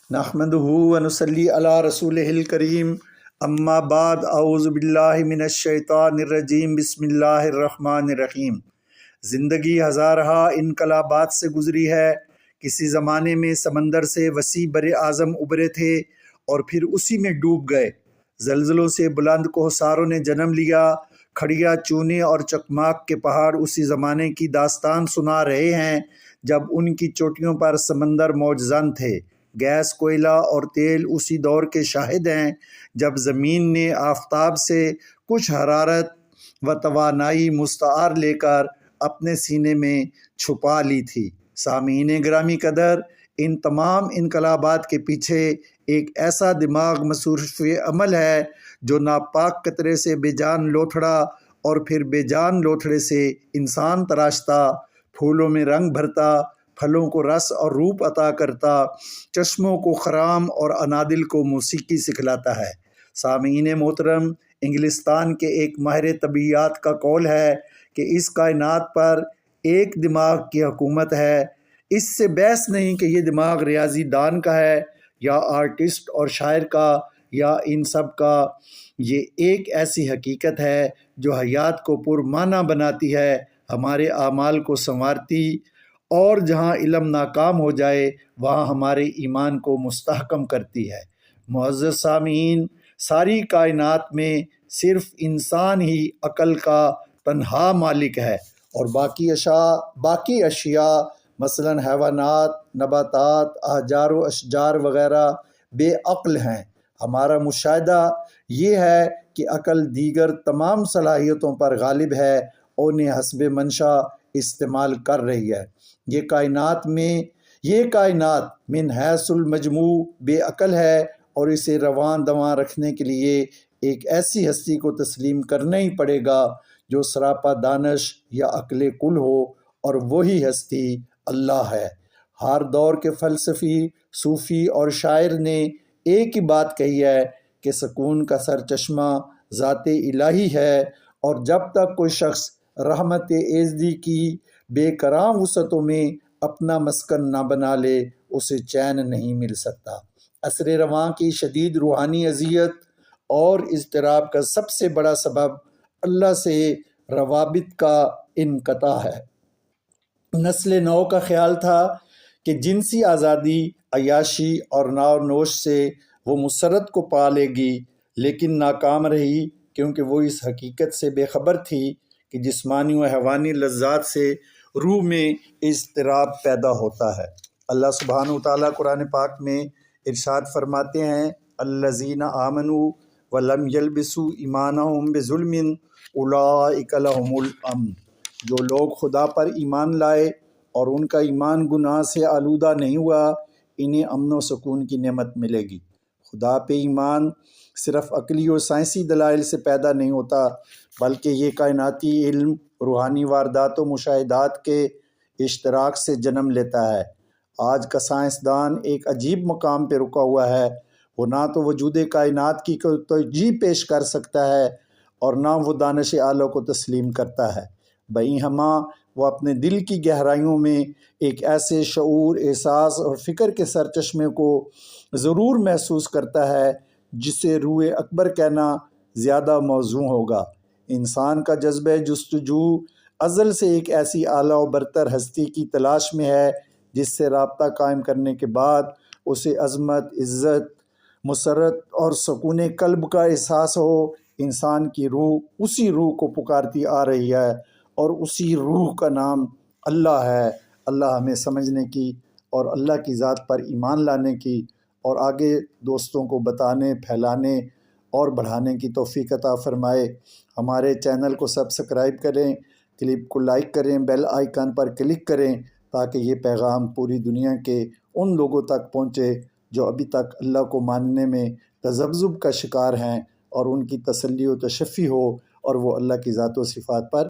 نحمدہ ونصلی علی رسولہ الکریم، اما بعد، اعوذ باللہ من الشیطان الرجیم، بسم اللہ الرحمن الرحیم۔ زندگی ہزارہا انقلابات سے گزری ہے۔ کسی زمانے میں سمندر سے وسیع بر اعظم ابھرے تھے اور پھر اسی میں ڈوب گئے۔ زلزلوں سے بلند کوہساروں نے جنم لیا۔ کھڑیا، چونے اور چکماک کے پہاڑ اسی زمانے کی داستان سنا رہے ہیں جب ان کی چوٹیوں پر سمندر موج زن تھے۔ گیس، کوئلہ اور تیل اسی دور کے شاہد ہیں جب زمین نے آفتاب سے کچھ حرارت و توانائی مستعار لے کر اپنے سینے میں چھپا لی تھی۔ سامعین گرامی قدر، ان تمام انقلابات کے پیچھے ایک ایسا دماغ مصروف عمل ہے جو ناپاک قطرے سے بے جان لوتھڑا اور پھر بے جان لوتھڑے سے انسان تراشتا، پھولوں میں رنگ بھرتا، پھلوں کو رس اور روپ عطا کرتا، چشموں کو خرام اور انادل کو موسیقی سکھلاتا ہے۔ سامعین محترم، انگلستان کے ایک ماہر طبیعیات کا قول ہے کہ اس کائنات پر ایک دماغ کی حکومت ہے۔ اس سے بحث نہیں کہ یہ دماغ ریاضی دان کا ہے یا آرٹسٹ اور شاعر کا یا ان سب کا، یہ ایک ایسی حقیقت ہے جو حیات کو پرمعنی بناتی ہے، ہمارے اعمال کو سنوارتی، اور جہاں علم ناکام ہو جائے وہاں ہمارے ایمان کو مستحکم کرتی ہے۔ معزز سامعین، ساری کائنات میں صرف انسان ہی عقل کا تنہا مالک ہے اور باقی اشیاء مثلاً حیوانات، نباتات، احجار و اشجار وغیرہ بے عقل ہیں۔ ہمارا مشاہدہ یہ ہے کہ عقل دیگر تمام صلاحیتوں پر غالب ہے اور انہیں حسب منشا استعمال کر رہی ہے۔ یہ کائنات من حیث المجموع بے عقل ہے اور اسے رواں دواں رکھنے کے لیے ایک ایسی ہستی کو تسلیم کرنا ہی پڑے گا جو سراپا دانش یا عقل کل ہو، اور وہی ہستی اللہ ہے۔ ہر دور کے فلسفی، صوفی اور شاعر نے ایک ہی بات کہی ہے کہ سکون کا سرچشمہ ذات الہی ہے، اور جب تک کوئی شخص رحمت ایزدی کی بے کرام وسعتوں میں اپنا مسکن نہ بنا لے اسے چین نہیں مل سکتا۔ عصر رواں کی شدید روحانی اذیت اور اضطراب کا سب سے بڑا سبب اللہ سے روابط کا انقطاع ہے۔ نسل نو کا خیال تھا کہ جنسی آزادی، عیاشی اور ناو نوش سے وہ مسرت کو پا لے گی، لیکن ناکام رہی کیونکہ وہ اس حقیقت سے بے خبر تھی کہ جسمانی و حیوانی لذات سے روح میں اضطراب پیدا ہوتا ہے۔ اللہ سبحانہ وتعالیٰ قرآن پاک میں ارشاد فرماتے ہیں، الذین آمنوا ولم یلبسوا ایمانہم بظلم اولئک لہم الامن۔ جو لوگ خدا پر ایمان لائے اور ان کا ایمان گناہ سے آلودہ نہیں ہوا، انہیں امن و سکون کی نعمت ملے گی۔ خدا پہ ایمان صرف عقلی و سائنسی دلائل سے پیدا نہیں ہوتا، بلکہ یہ کائناتی علم، روحانی واردات و مشاہدات کے اشتراک سے جنم لیتا ہے۔ آج کا سائنسدان ایک عجیب مقام پہ رکا ہوا ہے۔ وہ نہ تو وجود کائنات کی توجیہ پیش کر سکتا ہے اور نہ وہ دانش اعلیٰ کو تسلیم کرتا ہے۔ بہی ہمہ وہ اپنے دل کی گہرائیوں میں ایک ایسے شعور، احساس اور فکر کے سرچشمے کو ضرور محسوس کرتا ہے جسے روح اکبر کہنا زیادہ موزوں ہوگا۔ انسان کا جذبہ جستجو ازل سے ایک ایسی اعلیٰ و برتر ہستی کی تلاش میں ہے جس سے رابطہ قائم کرنے کے بعد اسے عظمت، عزت، مسرت اور سکون قلب کا احساس ہو۔ انسان کی روح اسی روح کو پکارتی آ رہی ہے اور اسی روح کا نام اللہ ہے۔ اللہ ہمیں سمجھنے کی اور اللہ کی ذات پر ایمان لانے کی اور آگے دوستوں کو بتانے، پھیلانے اور بڑھانے کی توفیق عطا فرمائے۔ ہمارے چینل کو سبسکرائب کریں، کلپ کو لائک کریں، بیل آئیکن پر کلک کریں تاکہ یہ پیغام پوری دنیا کے ان لوگوں تک پہنچے جو ابھی تک اللہ کو ماننے میں تذبذب کا شکار ہیں، اور ان کی تسلی و تشفی ہو اور وہ اللہ کی ذات و صفات پر